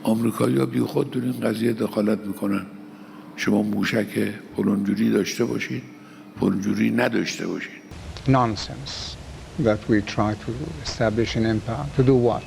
آمریکایی‌ها بی خود در این قضیه دخالت میکنن. شما موشک فلانجوری داشته باشید، فلانجوری نداشته باشید. Nonsense that we try to establish an empire. To do what?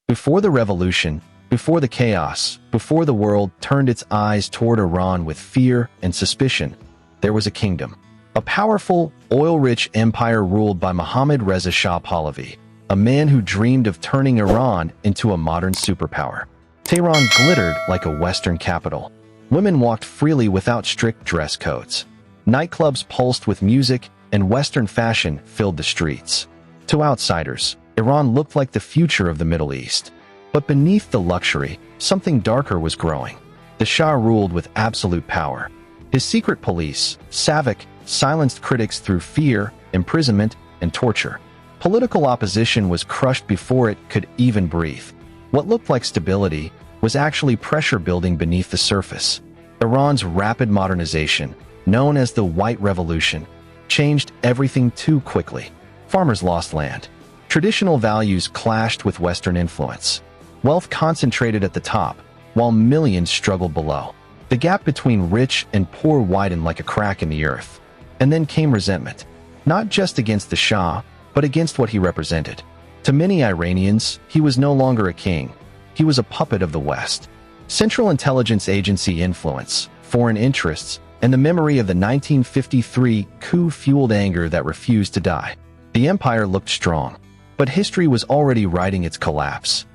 Before the revolution, before the chaos, before the world turned its eyes toward Iran with fear and suspicion, there was a kingdom. A powerful, oil-rich empire ruled by Mohammad Reza Shah Pahlavi, a man who dreamed of turning Iran into a modern superpower. Tehran glittered like a Western capital. Women walked freely without strict dress codes. Nightclubs pulsed with music, and Western fashion filled the streets. To outsiders, Iran looked like the future of the Middle East. But beneath the luxury, something darker was growing. The Shah ruled with absolute power. His secret police, Savak, silenced critics through fear, imprisonment, and torture. Political opposition was crushed before it could even breathe. What looked like stability was actually pressure building beneath the surface. Iran's rapid modernization, known as the White Revolution, changed everything too quickly. Farmers lost land. Traditional values clashed with Western influence. Wealth concentrated at the top, while millions struggled below. The gap between rich and poor widened like a crack in the earth. And then came resentment, not just against the Shah, but against what he represented. To many Iranians, he was no longer a king. He was a puppet of the West. Central Intelligence Agency influence, foreign interests, and the memory of the 1953 coup fueled anger that refused to die. The empire looked strong, but history was already writing its collapse.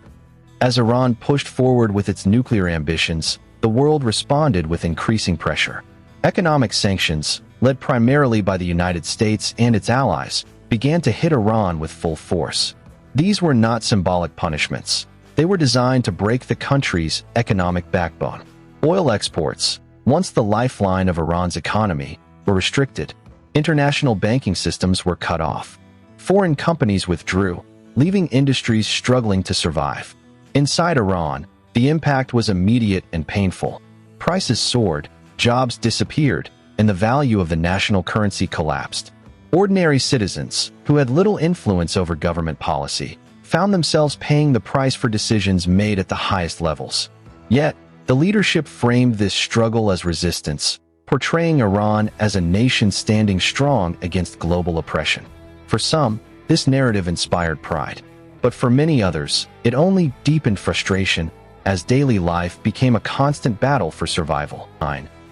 As Iran pushed forward with its nuclear ambitions, the world responded with increasing pressure. Economic sanctions, led primarily by the United States and its allies, began to hit Iran with full force. These were not symbolic punishments. They were designed to break the country's economic backbone. Oil exports, once the lifeline of Iran's economy, were restricted. International banking systems were cut off. Foreign companies withdrew, leaving industries struggling to survive. Inside Iran, the impact was immediate and painful. Prices soared, jobs disappeared, and the value of the national currency collapsed. Ordinary citizens, who had little influence over government policy, found themselves paying the price for decisions made at the highest levels. Yet, the leadership framed this struggle as resistance, portraying Iran as a nation standing strong against global oppression. For some, this narrative inspired pride. But for many others, it only deepened frustration as daily life became a constant battle for survival.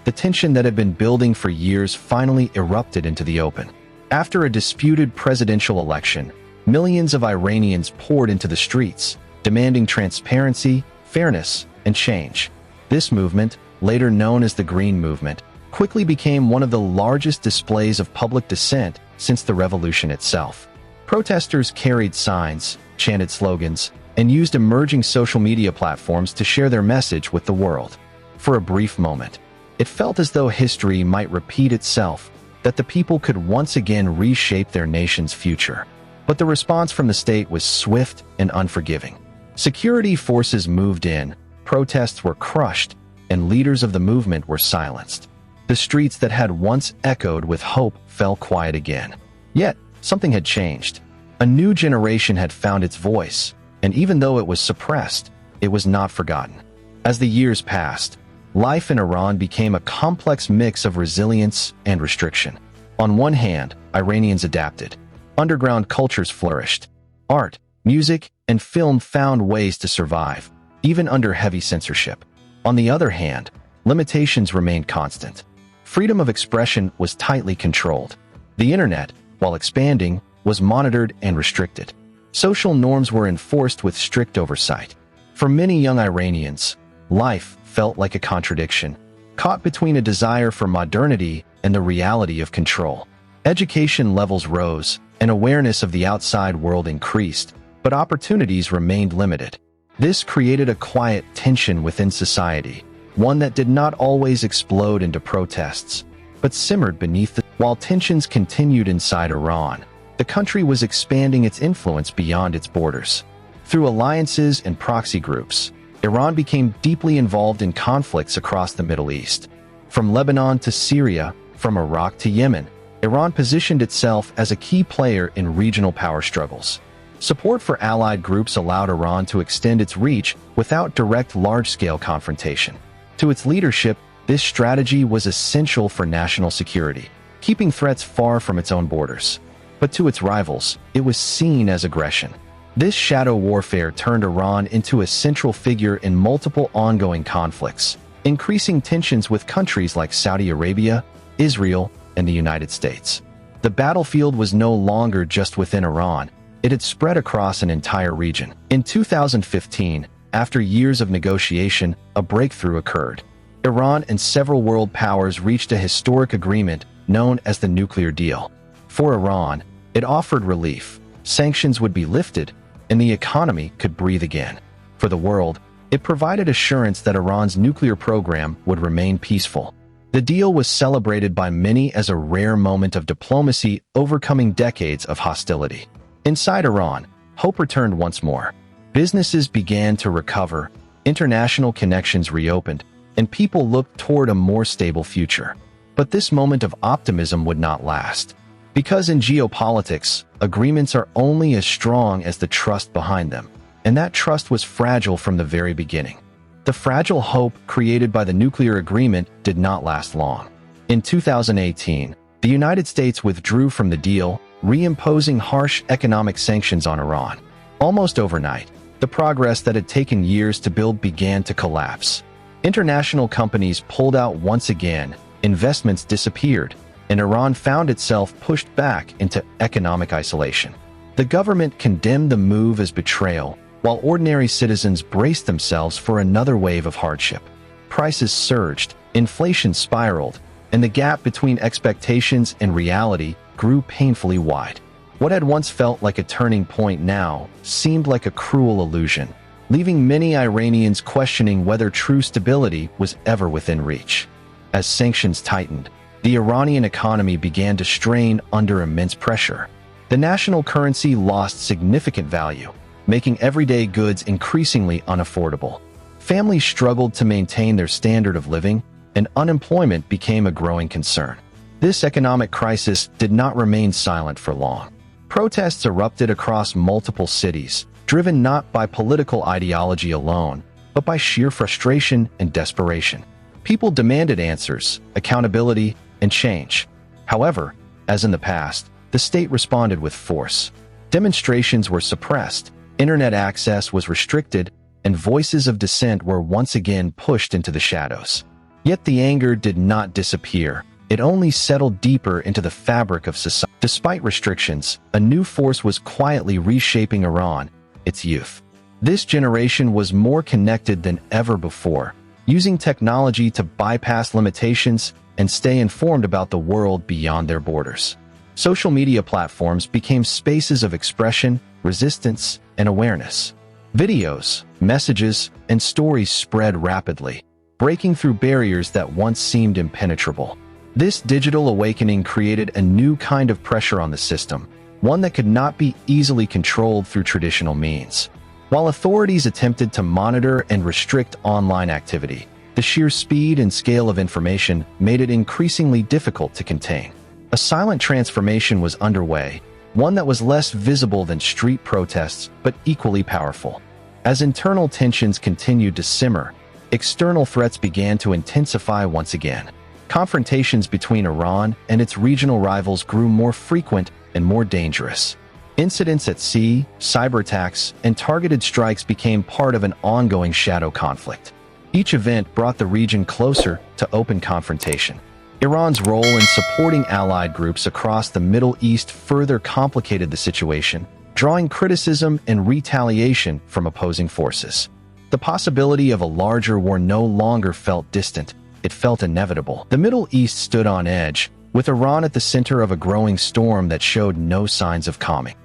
The tension that had been building for years finally erupted into the open. After a disputed presidential election, millions of Iranians poured into the streets, demanding transparency, fairness, and change. This movement, later known as the Green Movement, quickly became one of the largest displays of public dissent since the revolution itself. Protesters carried signs, chanted slogans, and used emerging social media platforms to share their message with the world. For a brief moment, it felt as though history might repeat itself, that the people could once again reshape their nation's future. But the response from the state was swift and unforgiving. Security forces moved in, protests were crushed, and leaders of the movement were silenced. The streets that had once echoed with hope fell quiet again. Yet, something had changed. A new generation had found its voice, and even though it was suppressed, it was not forgotten. As the years passed, life in Iran became a complex mix of resilience and restriction. On one hand, Iranians adapted. Underground cultures flourished. Art, music, and film found ways to survive, even under heavy censorship. On the other hand, limitations remained constant. Freedom of expression was tightly controlled. The internet, while expanding, was monitored and restricted. Social norms were enforced with strict oversight. For many young Iranians, life felt like a contradiction, caught between a desire for modernity and the reality of control. Education levels rose, and awareness of the outside world increased, but opportunities remained limited. This created a quiet tension within society, one that did not always explode into protests, but simmered beneath the... While tensions continued inside Iran, the country was expanding its influence beyond its borders. Through alliances and proxy groups, Iran became deeply involved in conflicts across the Middle East. From Lebanon to Syria, from Iraq to Yemen, Iran positioned itself as a key player in regional power struggles. Support for allied groups allowed Iran to extend its reach without direct large-scale confrontation. To its leadership, this strategy was essential for national security, keeping threats far from its own borders. But to its rivals, it was seen as aggression. This shadow warfare turned Iran into a central figure in multiple ongoing conflicts, increasing tensions with countries like Saudi Arabia, Israel, and the United States. The battlefield was no longer just within Iran, it had spread across an entire region. In 2015, after years of negotiation, a breakthrough occurred. Iran and several world powers reached a historic agreement known as the nuclear deal. For Iran, it offered relief, sanctions would be lifted, and the economy could breathe again. For the world, it provided assurance that Iran's nuclear program would remain peaceful. The deal was celebrated by many as a rare moment of diplomacy overcoming decades of hostility. Inside Iran, hope returned once more. Businesses began to recover, international connections reopened, and people looked toward a more stable future. But this moment of optimism would not last. Because in geopolitics, agreements are only as strong as the trust behind them, and that trust was fragile from the very beginning. The fragile hope created by the nuclear agreement did not last long. In 2018, the United States withdrew from the deal, reimposing harsh economic sanctions on Iran. Almost overnight, the progress that had taken years to build began to collapse. International companies pulled out once again, investments disappeared, and Iran found itself pushed back into economic isolation. The government condemned the move as betrayal, while ordinary citizens braced themselves for another wave of hardship. Prices surged, inflation spiraled, and the gap between expectations and reality grew painfully wide. What had once felt like a turning point now seemed like a cruel illusion, leaving many Iranians questioning whether true stability was ever within reach. As sanctions tightened, the Iranian economy began to strain under immense pressure. The national currency lost significant value, making everyday goods increasingly unaffordable. Families struggled to maintain their standard of living, and unemployment became a growing concern. This economic crisis did not remain silent for long. Protests erupted across multiple cities, driven not by political ideology alone, but by sheer frustration and desperation. People demanded answers, accountability, and change. However, as in the past, the state responded with force. Demonstrations were suppressed, internet access was restricted, and voices of dissent were once again pushed into the shadows. Yet the anger did not disappear. It only settled deeper into the fabric of society. Despite restrictions, a new force was quietly reshaping Iran, its youth. This generation was more connected than ever before, using technology to bypass limitations and stay informed about the world beyond their borders. Social media platforms became spaces of expression, resistance, and awareness. Videos, messages, and stories spread rapidly, breaking through barriers that once seemed impenetrable. This digital awakening created a new kind of pressure on the system, one that could not be easily controlled through traditional means. While authorities attempted to monitor and restrict online activity, the sheer speed and scale of information made it increasingly difficult to contain. A silent transformation was underway, one that was less visible than street protests but equally powerful. As internal tensions continued to simmer, external threats began to intensify once again. Confrontations between Iran and its regional rivals grew more frequent and more dangerous. Incidents at sea, cyber attacks, and targeted strikes became part of an ongoing shadow conflict. Each event brought the region closer to open confrontation. Iran's role in supporting allied groups across the Middle East further complicated the situation, drawing criticism and retaliation from opposing forces. The possibility of a larger war no longer felt distant, it felt inevitable. The Middle East stood on edge, with Iran at the center of a growing storm that showed no signs of calming.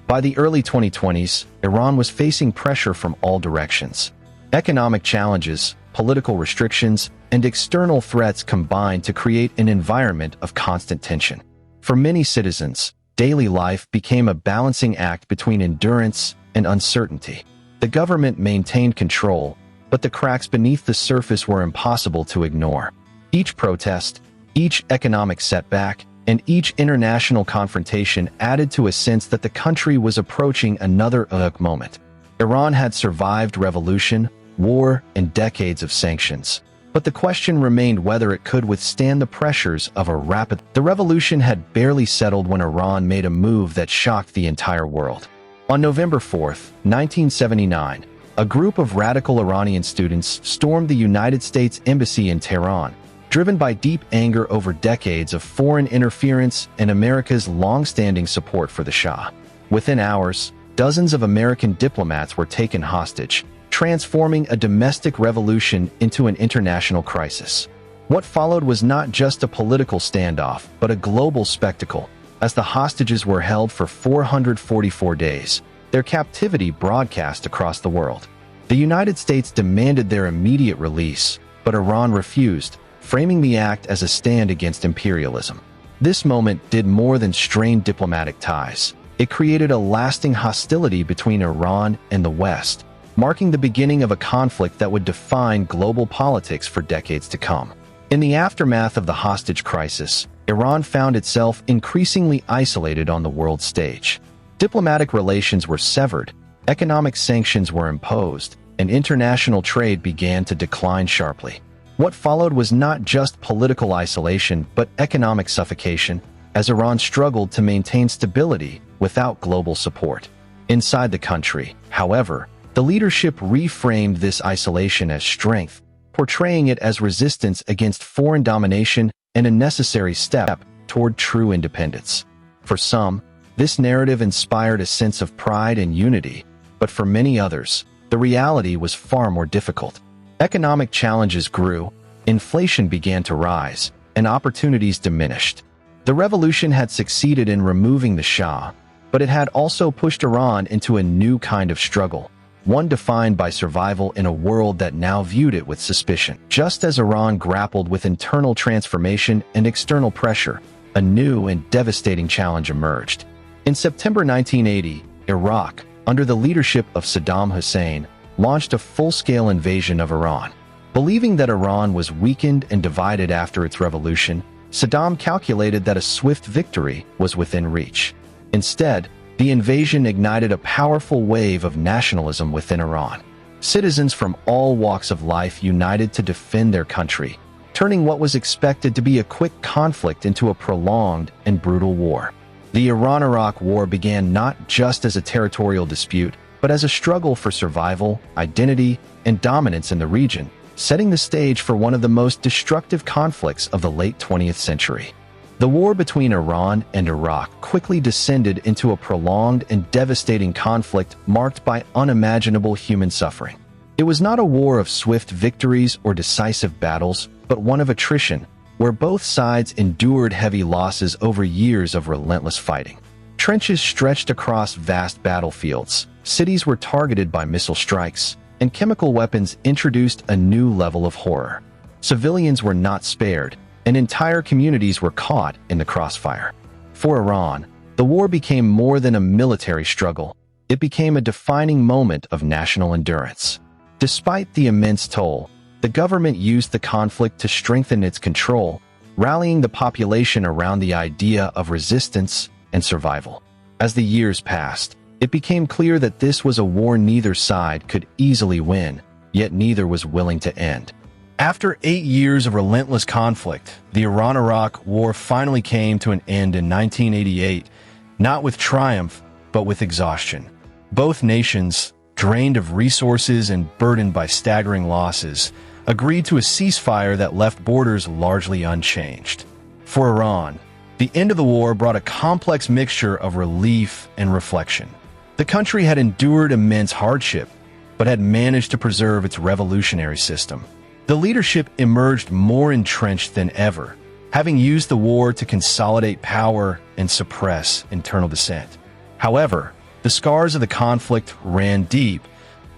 By the early 2020s, Iran was facing pressure from all directions. Economic challenges, political restrictions, and external threats combined to create an environment of constant tension. For many citizens, daily life became a balancing act between endurance and uncertainty. The government maintained control, but the cracks beneath the surface were impossible to ignore. Each protest, Each economic setback and each international confrontation added to a sense that the country was approaching another moment. Iran had survived revolution, war, and decades of sanctions. But the question remained whether it could withstand the pressures of a rapid... The revolution had barely settled when Iran made a move that shocked the entire world. On November 4, 1979, a group of radical Iranian students stormed the United States Embassy in Tehran, driven by deep anger over decades of foreign interference and America's long-standing support for the Shah. Within hours, dozens of American diplomats were taken hostage, transforming a domestic revolution into an international crisis. What followed was not just a political standoff, but a global spectacle, as the hostages were held for 444 days, their captivity broadcast across the world. The United States demanded their immediate release, but Iran refused, framing the act as a stand against imperialism. This moment did more than strain diplomatic ties. It created a lasting hostility between Iran and the West, marking the beginning of a conflict that would define global politics for decades to come. In the aftermath of the hostage crisis, Iran found itself increasingly isolated on the world stage. Diplomatic relations were severed, economic sanctions were imposed, and international trade began to decline sharply. What followed was not just political isolation but economic suffocation, as Iran struggled to maintain stability without global support. Inside the country, however, the leadership reframed this isolation as strength, portraying it as resistance against foreign domination and a necessary step toward true independence. For some, this narrative inspired a sense of pride and unity, but for many others, the reality was far more difficult. Economic challenges grew, inflation began to rise, and opportunities diminished. The revolution had succeeded in removing the Shah, but it had also pushed Iran into a new kind of struggle, one defined by survival in a world that now viewed it with suspicion. Just as Iran grappled with internal transformation and external pressure, a new and devastating challenge emerged. In September 1980, Iraq, under the leadership of Saddam Hussein, launched a full-scale invasion of Iran. Believing that Iran was weakened and divided after its revolution, Saddam calculated that a swift victory was within reach. Instead, the invasion ignited a powerful wave of nationalism within Iran. Citizens from all walks of life united to defend their country, turning what was expected to be a quick conflict into a prolonged and brutal war. The Iran-Iraq War began not just as a territorial dispute, but as a struggle for survival, identity, and dominance in the region, setting the stage for one of the most destructive conflicts of the late 20th century. The war between Iran and Iraq quickly descended into a prolonged and devastating conflict marked by unimaginable human suffering. It was not a war of swift victories or decisive battles, but one of attrition, where both sides endured heavy losses over years of relentless fighting. Trenches stretched across vast battlefields, cities were targeted by missile strikes, and chemical weapons introduced a new level of horror. Civilians were not spared, and entire communities were caught in the crossfire. For Iran, the war became more than a military struggle. It became a defining moment of national endurance. Despite the immense toll, the government used the conflict to strengthen its control, rallying the population around the idea of resistance and survival. As the years passed, it became clear that this was a war neither side could easily win, yet neither was willing to end. After 8 years of relentless conflict, the Iran-Iraq War finally came to an end in 1988, not with triumph, but with exhaustion. Both nations, drained of resources and burdened by staggering losses, agreed to a ceasefire that left borders largely unchanged. For Iran, the end of the war brought a complex mixture of relief and reflection. The country had endured immense hardship, but had managed to preserve its revolutionary system. The leadership emerged more entrenched than ever, having used the war to consolidate power and suppress internal dissent. However, the scars of the conflict ran deep,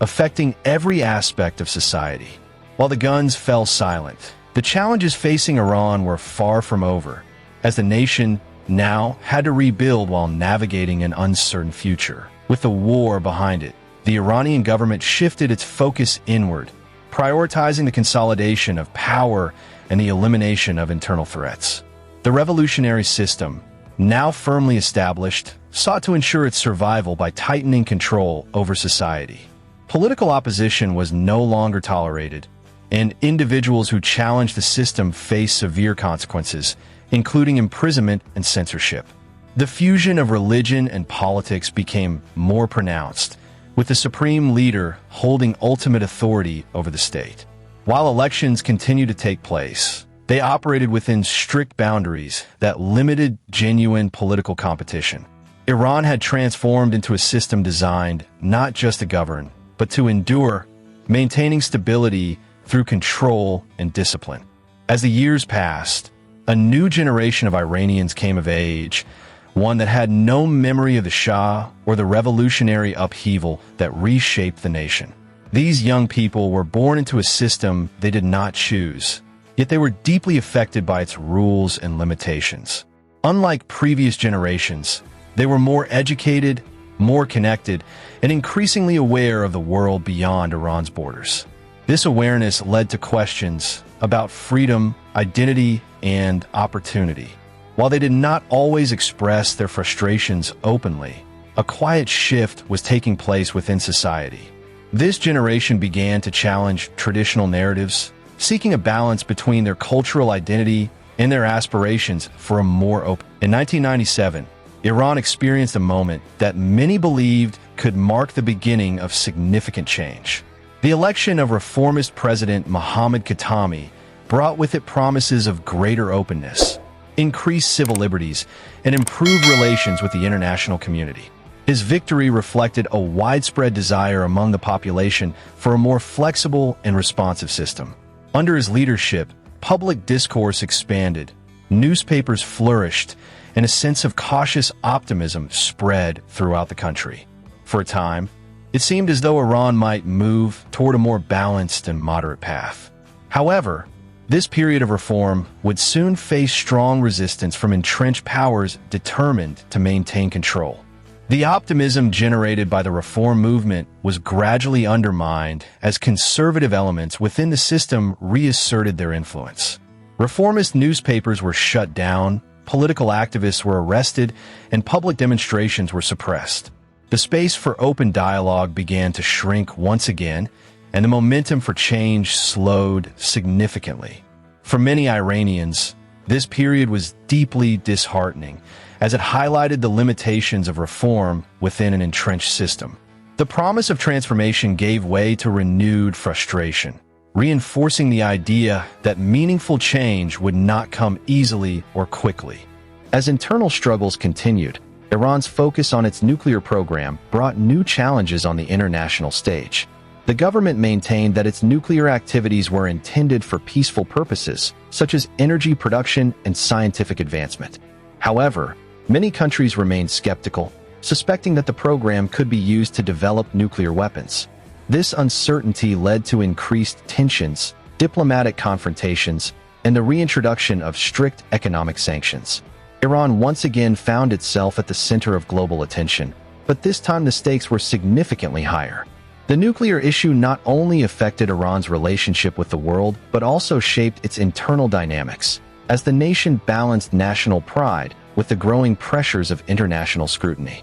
affecting every aspect of society. While the guns fell silent, the challenges facing Iran were far from over, as the nation now had to rebuild while navigating an uncertain future. With the war behind it, the Iranian government shifted its focus inward, prioritizing the consolidation of power and the elimination of internal threats. The revolutionary system, now firmly established, sought to ensure its survival by tightening control over society. Political opposition was no longer tolerated, and individuals who challenged the system faced severe consequences, including imprisonment and censorship. The fusion of religion and politics became more pronounced, with the supreme leader holding ultimate authority over the state. While elections continued to take place, they operated within strict boundaries that limited genuine political competition. Iran had transformed into a system designed not just to govern, but to endure, maintaining stability through control and discipline. As the years passed, a new generation of Iranians came of age, one that had no memory of the Shah or the revolutionary upheaval that reshaped the nation. These young people were born into a system they did not choose, yet they were deeply affected by its rules and limitations. Unlike previous generations, they were more educated, more connected, and increasingly aware of the world beyond Iran's borders. This awareness led to questions about freedom, identity, and opportunity. While they did not always express their frustrations openly, a quiet shift was taking place within society. This generation began to challenge traditional narratives, seeking a balance between their cultural identity and their aspirations for a more open. In 1997, Iran experienced a moment that many believed could mark the beginning of significant change. The election of reformist President Mohammad Khatami brought with it promises of greater openness, increased civil liberties, and improved relations with the international community. His victory reflected a widespread desire among the population for a more flexible and responsive system. Under his leadership, public discourse expanded, newspapers flourished, and a sense of cautious optimism spread throughout the country. For a time, it seemed as though Iran might move toward a more balanced and moderate path. However, this period of reform would soon face strong resistance from entrenched powers determined to maintain control. The optimism generated by the reform movement was gradually undermined as conservative elements within the system reasserted their influence. Reformist newspapers were shut down, political activists were arrested, and public demonstrations were suppressed. The space for open dialogue began to shrink once again, and the momentum for change slowed significantly. For many Iranians, this period was deeply disheartening, as it highlighted the limitations of reform within an entrenched system. The promise of transformation gave way to renewed frustration, reinforcing the idea that meaningful change would not come easily or quickly. As internal struggles continued, Iran's focus on its nuclear program brought new challenges on the international stage. The government maintained that its nuclear activities were intended for peaceful purposes, such as energy production and scientific advancement. However, many countries remained skeptical, suspecting that the program could be used to develop nuclear weapons. This uncertainty led to increased tensions, diplomatic confrontations, and the reintroduction of strict economic sanctions. Iran once again found itself at the center of global attention, but this time the stakes were significantly higher. The nuclear issue not only affected Iran's relationship with the world, but also shaped its internal dynamics, as the nation balanced national pride with the growing pressures of international scrutiny.